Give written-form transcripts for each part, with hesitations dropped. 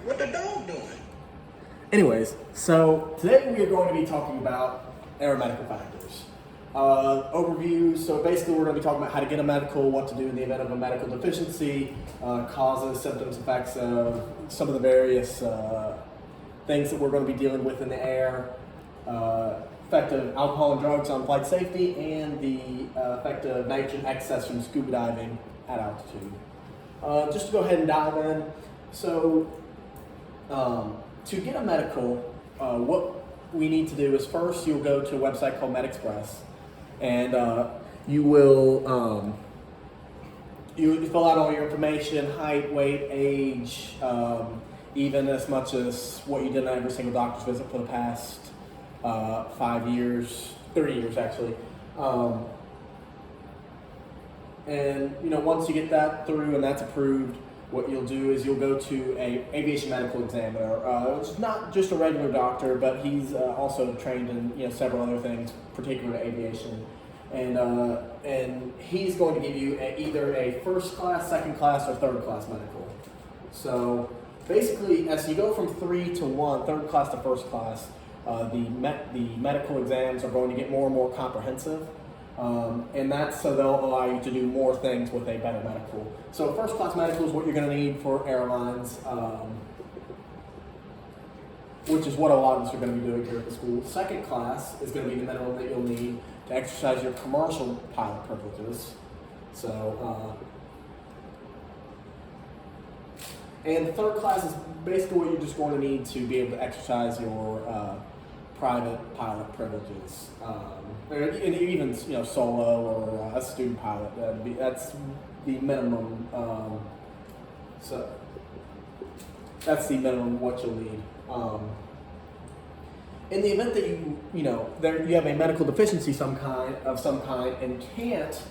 What the dog doing? Anyways, so today we are going to be talking about aeromedical factors. Overview, so basically we're going to be talking about how to get a medical, what to do in the event of a medical deficiency, causes, symptoms, effects of some of the various things that we're going to be dealing with in the air, effect of alcohol and drugs on flight safety, and the effect of nitrogen excess from scuba diving at altitude. Just to go ahead and dive in, so to get a medical, what we need to do is first you'll go to a website called MedExpress, and you will you fill out all your information, height, weight, age, even as much as what you did on every single doctor's visit for the past 5 years, 30 years actually. And once you get that through and that's approved, what you'll do is you'll go to a aviation medical examiner, which is not just a regular doctor, but he's also trained in several other things, particular to aviation, and he's going to give you either a first class, second class, or third class medical. So basically, as you go from 3 to 1, third class to first class, the medical exams are going to get more and more comprehensive. And that's so they'll allow you to do more things with a better medical. So first class medical is what you're going to need for airlines, which is what a lot of us are going to be doing here at the school. Second class is going to be the minimum that you'll need to exercise your commercial pilot privileges. So, and the third class is basically what you're just going to need to be able to exercise your private pilot privileges, and even solo or a student pilot. That's the minimum. So that's the minimum what you'll need. In the event that you have a medical deficiency of some kind and can't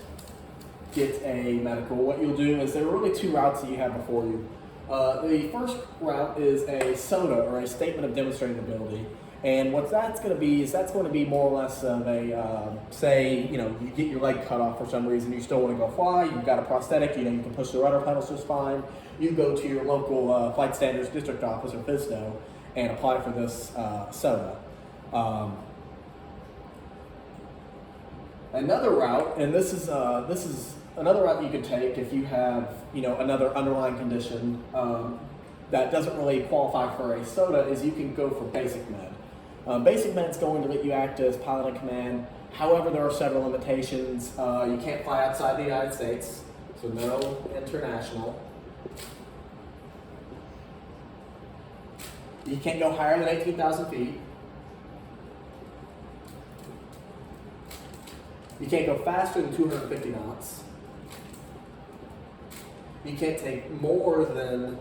get a medical, what you'll do is there are really two routes that you have before you. The first route is a SOTA, or a Statement of Demonstrated Ability. And what that's going to be is that's going to be more or less of a, say, you get your leg cut off for some reason, you still want to go fly, you've got a prosthetic, you can push the rudder pedals just fine. You go to your local Flight Standards District Office, or FSDO, and apply for this SOTA. Another route, and this is another route you could take if you have another underlying condition that doesn't really qualify for a SOTA, is you can go for basic med. Basic med is going to let you act as pilot in command. However, there are several limitations. You can't fly outside the United States, so no international. You can't go higher than 18,000 feet. You can't go faster than 250 knots. You can't take more than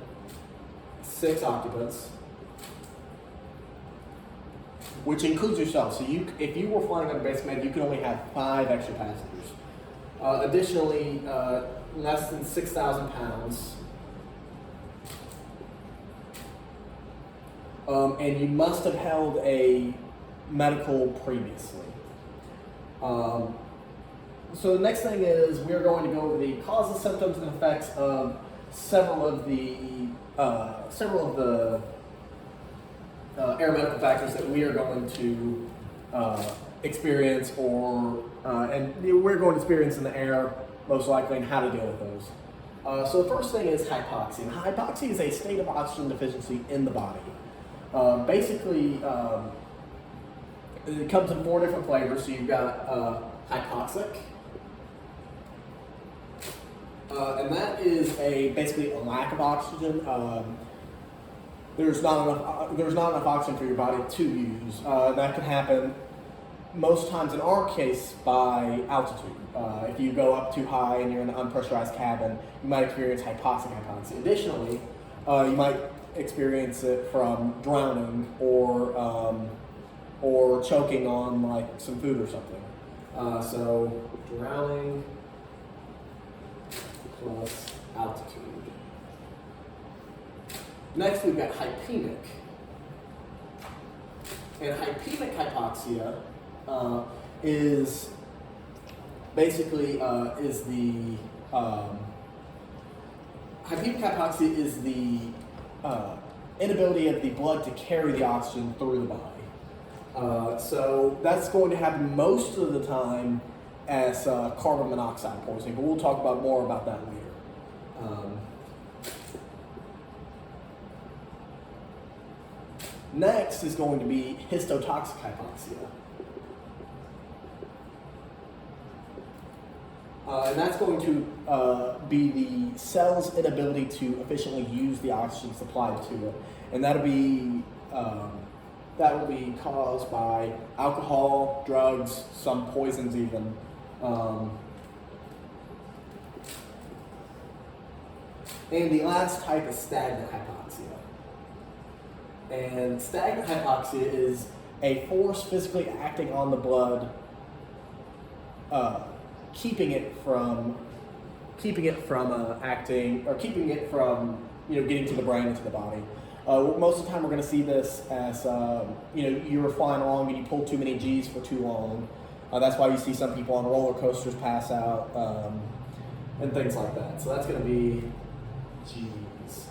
6 occupants, which includes yourself. So if you were flying under basic med, you could only have 5 extra passengers. Additionally, less than 6,000 pounds. And you must have held a medical previously. So the next thing is we're going to go over the causes, symptoms, and effects of several of the aeromedical factors that we are going to experience, and we're going to experience in the air most likely, and how to deal with those. So the first thing is hypoxia. And hypoxia is a state of oxygen deficiency in the body. Basically, it comes in 4 different flavors. So you've got hypoxic, and that is basically a lack of oxygen. There's not enough oxygen for your body to use. That can happen most times, in our case, by altitude. If you go up too high and you're in an unpressurized cabin, you might experience hypoxia. Additionally, you might experience it from drowning or choking on some food or something. So drowning plus altitude. Next, we've got hypemic. And hypemic hypoxia is basically hypemic hypoxia is the inability of the blood to carry the oxygen through the body. So that's going to happen most of the time as carbon monoxide poisoning, but we'll talk about more about that later. Next is going to be histotoxic hypoxia. And that's going to be the cell's inability to efficiently use the oxygen supplied to it. And that will be caused by alcohol, drugs, some poisons even. And the last type is stagnant hypoxia. And stagnant hypoxia is a force physically acting on the blood, keeping it from acting, or keeping it from getting to the brain and to the body. Most of the time, we're going to see this as you were flying along and you pulled too many G's for too long. That's why you see some people on roller coasters pass out and things like that. So that's going to be G's.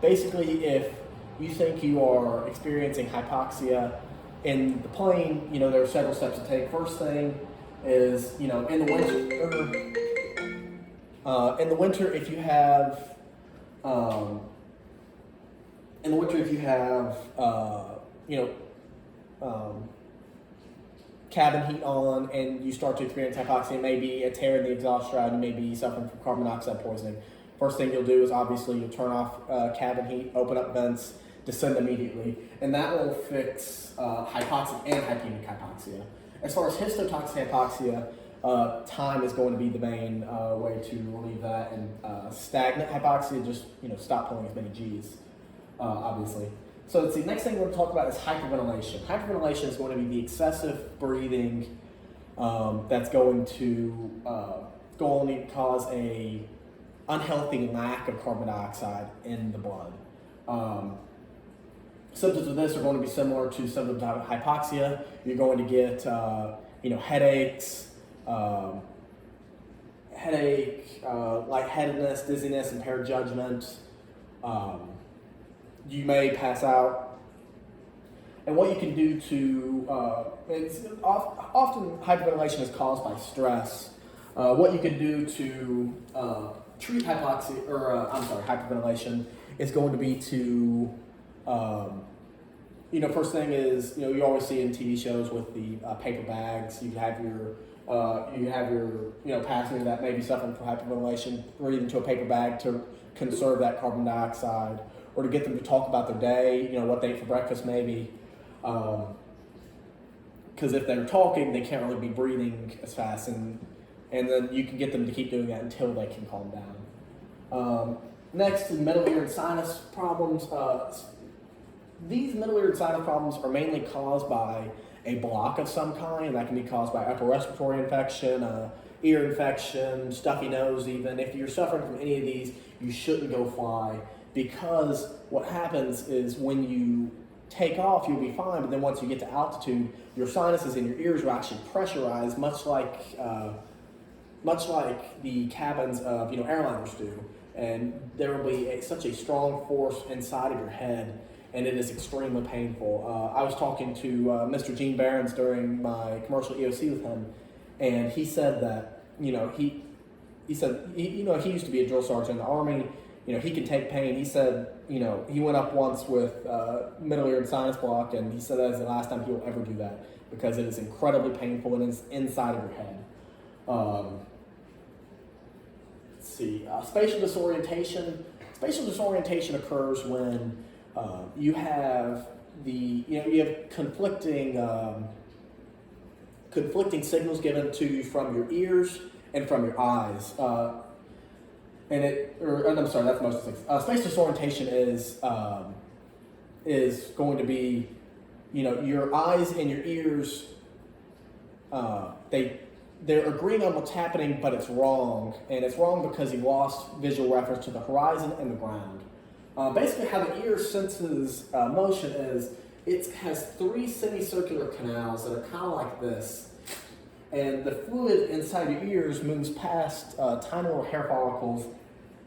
Basically, if you think you are experiencing hypoxia in the plane, there are several steps to take. First thing is, in the winter, if you have, cabin heat on and you start to experience hypoxia, maybe a tear in the exhaust shroud, you may be suffering from carbon monoxide poisoning. First thing you'll do is obviously you'll turn off cabin heat, open up vents, descend immediately, and that will fix hypoxic and hypemic hypoxia. As far as histotoxic hypoxia, time is going to be the main way to relieve that, and stagnant hypoxia, just stop pulling as many G's, obviously. So let's see, next thing we're going to talk about is hyperventilation. Hyperventilation is going to be the excessive breathing that's going to cause a unhealthy lack of carbon dioxide in the blood. Symptoms of this are going to be similar to symptoms of hypoxia. You're going to get headaches, lightheadedness, dizziness, impaired judgment. You may pass out. And what you can do to, often hyperventilation is caused by stress. What you can do to treat hyperventilation is going to be to, first thing is, you always see in TV shows with the paper bags, you have your passenger that may be suffering from hyperventilation breathe into a paper bag to conserve that carbon dioxide, or to get them to talk about their day, what they ate for breakfast maybe. Because if they're talking, they can't really be breathing as fast, and then you can get them to keep doing that until they can calm down. Next is middle ear and sinus problems. These middle ear and sinus problems are mainly caused by a block of some kind. That can be caused by upper respiratory infection, ear infection, stuffy nose even. If you're suffering from any of these, you shouldn't go fly, because what happens is when you take off, you'll be fine, but then once you get to altitude, your sinuses and your ears will actually pressurize, much like the cabins of airliners do, and there will be such a strong force inside of your head, and it is extremely painful. I was talking to Mr. Gene Barons during my commercial EOC with him, and he said that he used to be a drill sergeant in the Army. He can take pain. He said, he went up once with middle ear and sinus block, and he said that is the last time he will ever do that, because it is incredibly painful and it's inside of your head. Let's see, spatial disorientation. Spatial disorientation occurs when you have conflicting signals given to you from your ears and from your eyes. That's most of the things. Spatial disorientation is going to be, your eyes and your ears, they're agreeing on what's happening, but it's wrong. And it's wrong because you lost visual reference to the horizon and the ground. Basically, how the ear senses motion is, it has 3 semicircular canals that are kind of like this. And the fluid inside your ears moves past tiny little hair follicles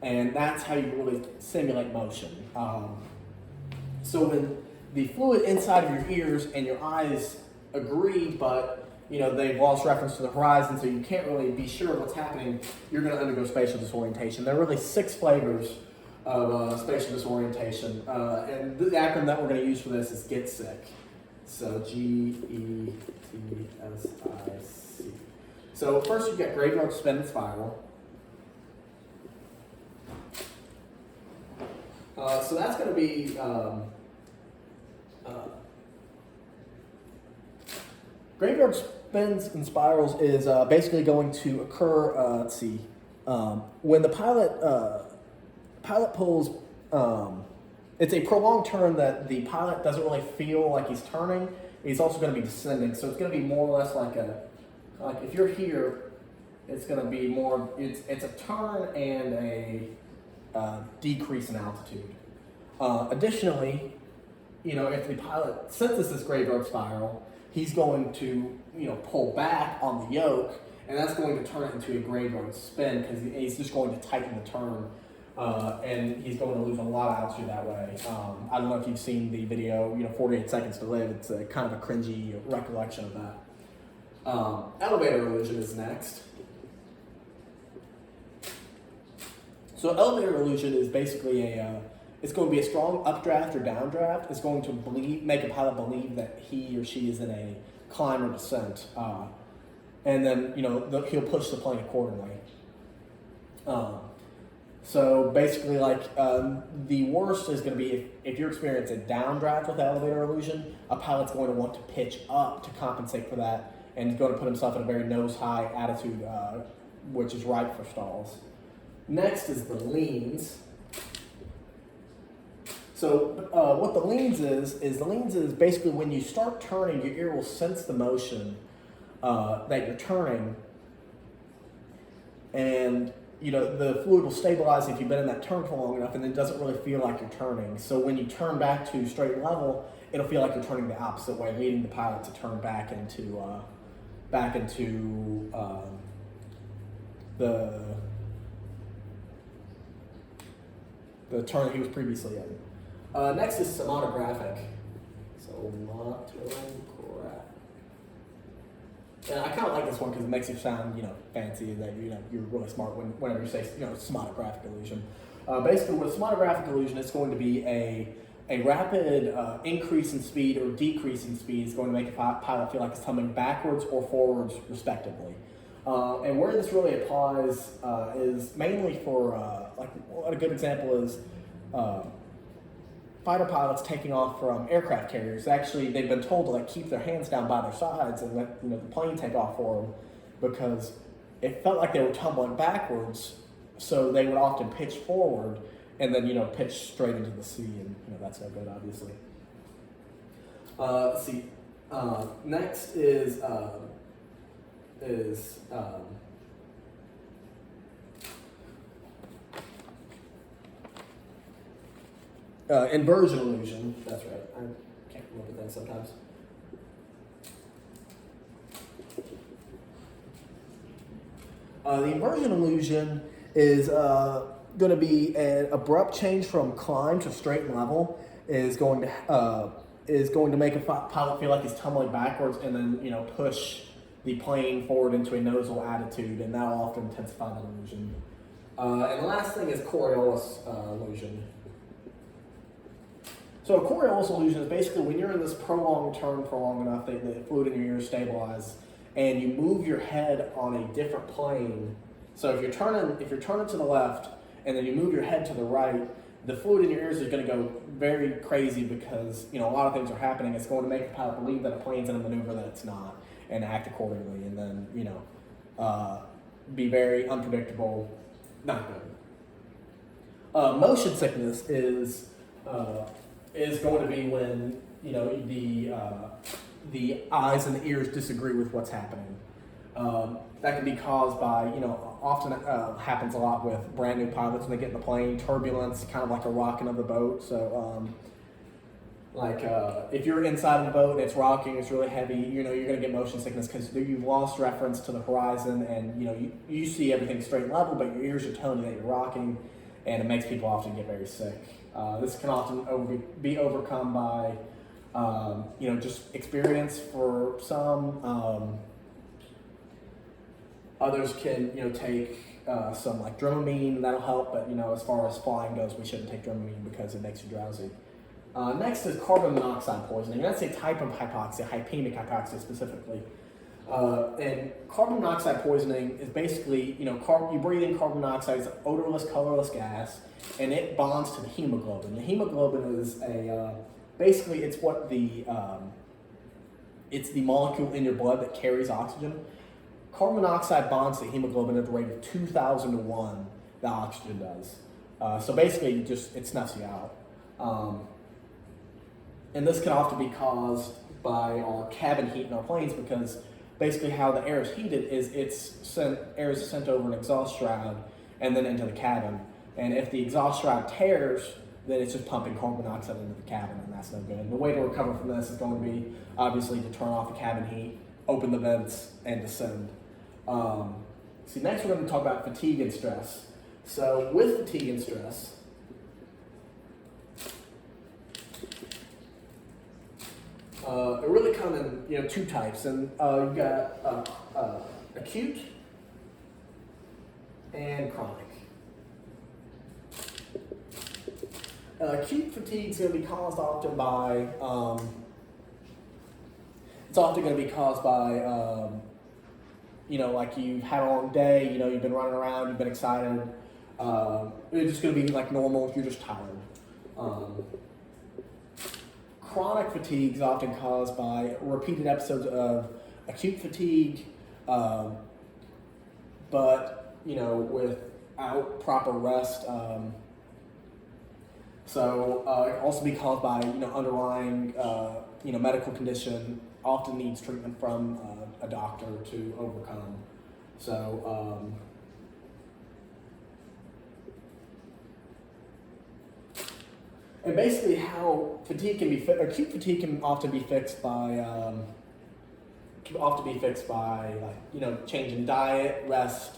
and that's how you really simulate motion. So when the fluid inside of your ears and your eyes agree, but they've lost reference to the horizon, so you can't really be sure of what's happening, you're going to undergo spatial disorientation. There are really 6 flavors of spatial disorientation, and the acronym that we're going to use for this is GET SICK. So GETSIC. So first you get graveyard spin and spiral. So that's going to be graveyard spins and spirals is basically going to occur. Let's see, when the pilot pulls. It's a prolonged turn that the pilot doesn't really feel like he's turning. He's also going to be descending, so it's going to be more or less like if you're here, it's going to be more. It's a turn and a decrease in altitude. Additionally, if the pilot senses this graveyard spiral, he's going to pull back on the yoke, and that's going to turn it into a graveyard spin because he's just going to tighten the turn. And he's going to lose a lot of altitude that way. I don't know if you've seen the video, 48 Seconds to Live. It's a kind of a cringy recollection of that. Elevator illusion is next. So elevator illusion is basically it's going to be a strong updraft or downdraft. It's going to make a pilot believe that he or she is in a climb or descent. And then, he'll push the plane accordingly. So basically, the worst is going to be if you're experiencing a downdraft with elevator illusion, a pilot's going to want to pitch up to compensate for that, and he's going to put himself in a very nose-high attitude, which is ripe for stalls. Next is the leans. So what the leans is basically when you start turning, your ear will sense the motion that you're turning, and the fluid will stabilize if you've been in that turn for long enough, and it doesn't really feel like you're turning. So when you turn back to straight level, it'll feel like you're turning the opposite way, leading the pilot to turn back into the turn that he was previously in. Next is cinematographic. And I kind of like this one because it makes you sound, fancy, that you're really smart whenever you say, cinematographic illusion. Basically, with cinematographic illusion, it's going to be a rapid increase in speed or decrease in speed is going to make a pilot feel like it's coming backwards or forwards, respectively. And where this really applies is mainly for, a good example is fighter pilots taking off from aircraft carriers. Actually, they've been told to keep their hands down by their sides and let the plane take off for them because it felt like they were tumbling backwards. So they would often pitch forward and then pitch straight into the sea, and that's no good, obviously. Let's see. Next is inversion illusion. That's right. I can't remember things sometimes. The inversion illusion is going to be an abrupt change from climb to straight and level. Is going to make a pilot feel like he's tumbling backwards, and then push the plane forward into a nosal attitude, and that'll often intensify the illusion. And the last thing is Coriolis illusion. So a Coriolis illusion is basically when you're in this prolonged turn for long enough that the fluid in your ears stabilizes, and you move your head on a different plane. So if you're turning to the left, and then you move your head to the right, the fluid in your ears is going to go very crazy because a lot of things are happening. It's going to make the pilot believe that a plane's in a maneuver that it's not, and act accordingly, and then be very unpredictable. Not good. Motion sickness is going to be when the eyes and the ears disagree with what's happening. That can be caused by often happens a lot with brand new pilots when they get in the plane. Turbulence, kind of like a rocking of the boat. So if you're inside of the boat and it's rocking, it's really heavy. You're going to get motion sickness because you've lost reference to the horizon, and you see everything straight and level, but your ears are telling you that you're rocking. and it makes people often get very sick. This can often be overcome by just experience for some. Others can take some like Dramamine, that'll help, but as far as flying goes, we shouldn't take Dramamine because it makes you drowsy. Next is carbon monoxide poisoning. That's a type of hypoxia, hypemic hypoxia specifically. And carbon monoxide poisoning is basically, you breathe in carbon monoxide, it's an odorless, colorless gas, and it bonds to the hemoglobin. The hemoglobin is basically it's what it's the molecule in your blood that carries oxygen. Carbon monoxide bonds to hemoglobin at the rate of 2,000 to 1 that oxygen does. So basically, it snuffs you out. And this can often be caused by our cabin heat in our planes, because basically how the air is heated is air is sent over an exhaust shroud and then into the cabin. And if the exhaust shroud tears, then it's just pumping carbon monoxide into the cabin, and that's no good. The way to recover from this is going to be obviously to turn off the cabin heat, open the vents, and descend. Next we're going to talk about fatigue and stress. So with fatigue and stress, it really come in two types, and you've got acute and chronic. Acute fatigue is going to be caused often by like you've had a long day, you've been running around, you've been excited. It's just going to be like normal, you're just tired. Chronic fatigue is often caused by repeated episodes of acute fatigue, but without proper rest. So it can also be caused by underlying medical condition. Often needs treatment from a doctor to overcome. So and basically how fatigue can be acute fatigue can often be fixed by changing diet, rest.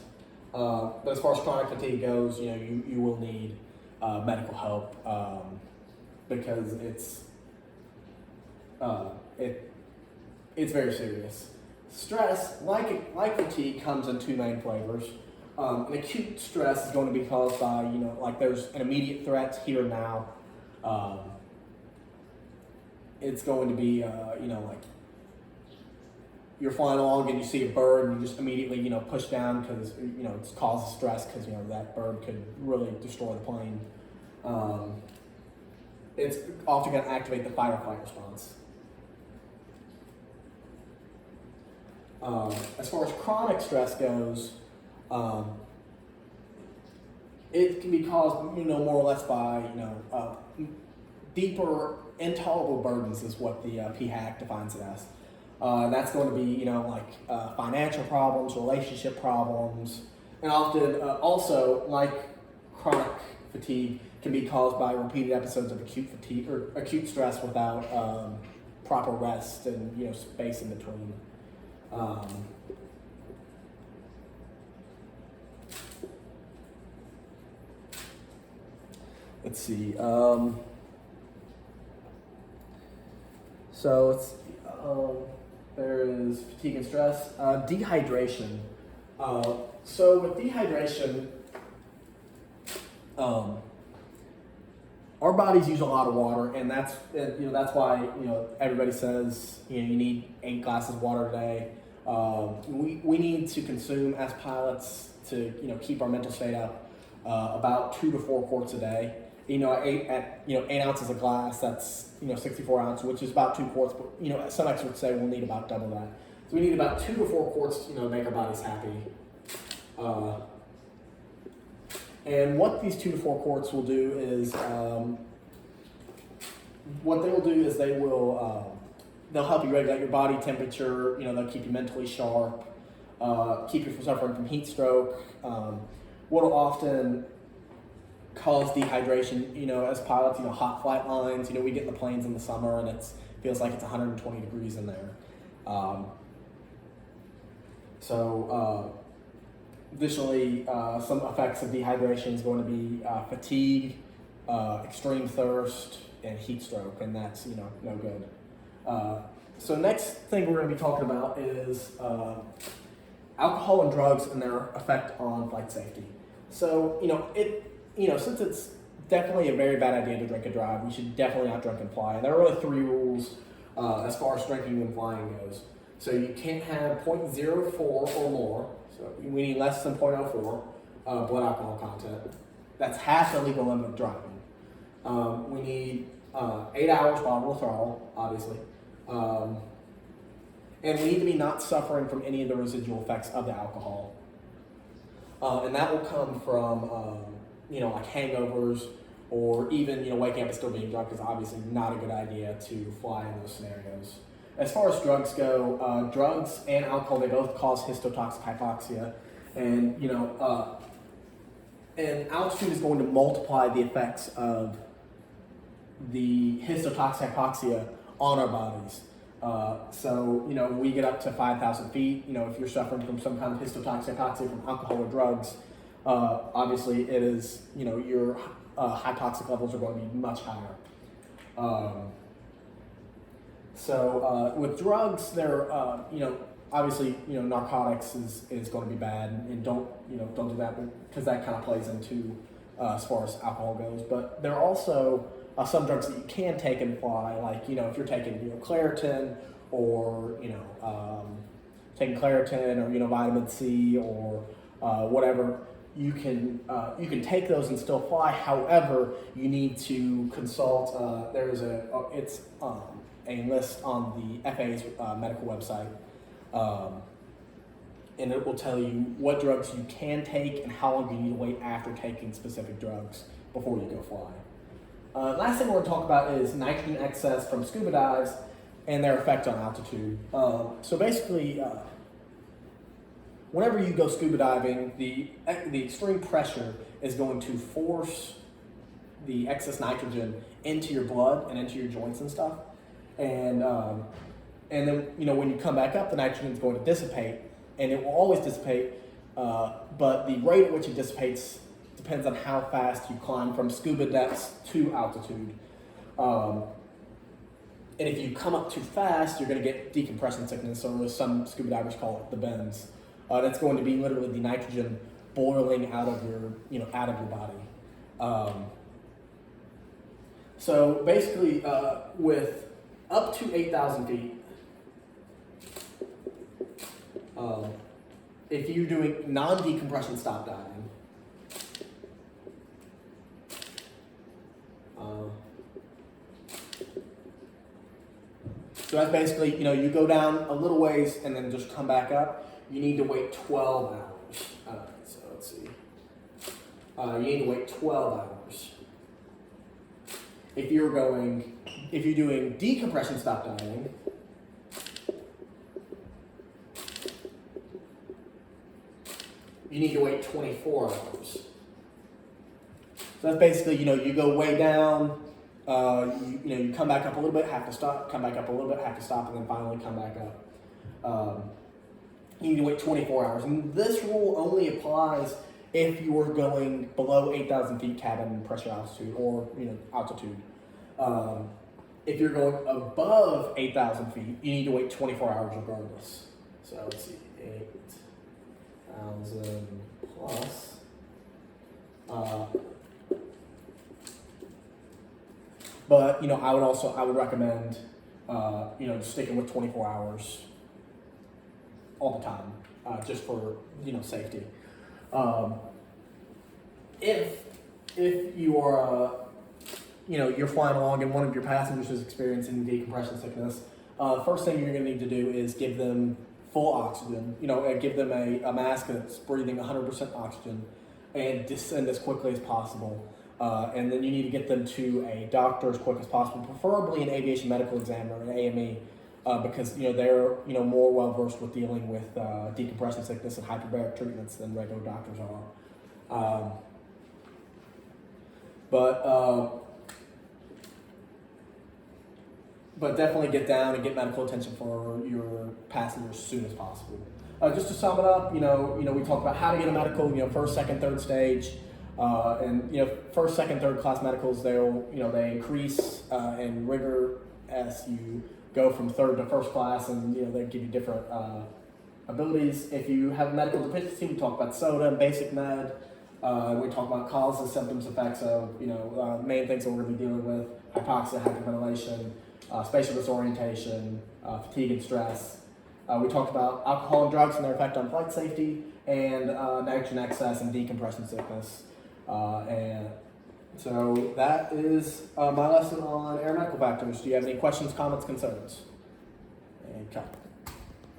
But as far as chronic fatigue goes, you will need medical help because it's very serious. Stress, like fatigue, comes in two main flavors. An acute stress is going to be caused by, there's an immediate threat here and now. It's going to be, you're flying along and you see a bird and you just immediately, push down because, it causes stress because, that bird could really destroy the plane. It's often going to activate the fight or flight response. As far as chronic stress goes, it can be caused, more or less by, deeper intolerable burdens is what the PHAC defines it as. That's going to be, financial problems, relationship problems, and often also, like chronic fatigue, can be caused by repeated episodes of acute fatigue or acute stress without proper rest and space in between. Let's see. So it's there is fatigue and stress. Dehydration. So with dehydration, our bodies use a lot of water, and that's why everybody says you need 8 glasses of water a day. We need to consume as pilots to keep our mental state up about 2 to 4 quarts a day. 8 ounces of glass, that's 64 ounces, which is about 2 quarts. But some experts say we'll need about double that. So we need about 2 to 4 quarts to make our bodies happy. And what these 2 to 4 quarts will do is, they'll help you regulate your body temperature. They'll keep you mentally sharp, keep you from suffering from heat stroke. What'll often cause dehydration, as pilots, hot flight lines. We get in the planes in the summer and it feels like it's 120 degrees in there. Additionally, some effects of dehydration is going to be fatigue, extreme thirst, and heat stroke, and that's no good. So next thing we're going to be talking about is alcohol and drugs and their effect on flight safety. So since it's definitely a very bad idea to drink and drive, we should definitely not drink and fly. And there are really 3 rules as far as drinking and flying goes. So you can't have 0.04 or more. So we need less than 0.04 blood alcohol content. That's half the legal limit of driving. We need 8 hours bottle to throttle, obviously. And we need to be not suffering from any of the residual effects of the alcohol. And that will come from, like hangovers, or even, waking up and still being drunk is obviously not a good idea to fly in those scenarios. As far as drugs go, drugs and alcohol, they both cause histotoxic hypoxia. And, and altitude is going to multiply the effects of the histotoxic hypoxia on our bodies. So we get up to 5,000 feet. If you're suffering from some kind of histotoxic hypoxia from alcohol or drugs, obviously it is, your hypoxic levels are going to be much higher. So with drugs, they're, obviously, narcotics is going to be bad, and don't do that, because that kind of plays into as far as alcohol goes. But there are also some drugs that you can take and fly, like, if you're taking, Claritin, or, taking Claritin, or, vitamin C, or whatever, you can take those and still fly. However, you need to consult, there's a list on the FAA's medical website, and it will tell you what drugs you can take and how long you need to wait after taking specific drugs before you go fly. Last thing we're going to talk about is nitrogen excess from scuba dives and their effect on altitude. So basically, whenever you go scuba diving, the extreme pressure is going to force the excess nitrogen into your blood and into your joints and stuff. And then when you come back up, the nitrogen is going to dissipate, and it will always dissipate. But the rate at which it dissipates depends on how fast you climb from scuba depths to altitude. And if you come up too fast, you're going to get decompression sickness, or as some scuba divers call it, the bends. That's going to be literally the nitrogen boiling out of your, out of your body. So basically, with up to 8,000 feet, if you're doing non-decompression stop diving, so that's basically, you go down a little ways and then just come back up. You need to wait 12 hours. So let's see. You need to wait 12 hours. If you're doing decompression stop diving, you need to wait 24 hours. So that's basically, you go way down, you come back up a little bit, have to stop, come back up a little bit, have to stop, and then finally come back up. You need to wait 24 hours. And this rule only applies if you are going below 8,000 feet cabin pressure altitude, or altitude. If you're going above 8,000 feet, you need to wait 24 hours regardless. So let's see, 8,000 plus. But I would recommend just sticking with 24 hours all the time, just for safety. If you are you're flying along and one of your passengers is experiencing decompression sickness, first thing you're going to need to do is give them full oxygen. Give them a mask that's breathing 100% oxygen, and descend as quickly as possible. And then you need to get them to a doctor as quick as possible, preferably an aviation medical examiner, an AME, because they're more well versed with dealing with decompression sickness and hyperbaric treatments than regular doctors are. But definitely get down and get medical attention for your passengers as soon as possible. just to sum it up, we talked about how to get a medical, first, second, third stage, and first, second, third class medicals, they increase in rigor as you go from third to first class, and they give you different abilities. If you have a medical deficiency, we talk about SOTA and basic med. We talk about causes, symptoms, effects of main things that we're going to be dealing with: hypoxia, hyperventilation, spatial disorientation, fatigue and stress. We talked about alcohol and drugs and their effect on flight safety, and nitrogen excess and decompression sickness. And so that is my lesson on aeromedical factors. Do you have any questions, comments, concerns? And cut.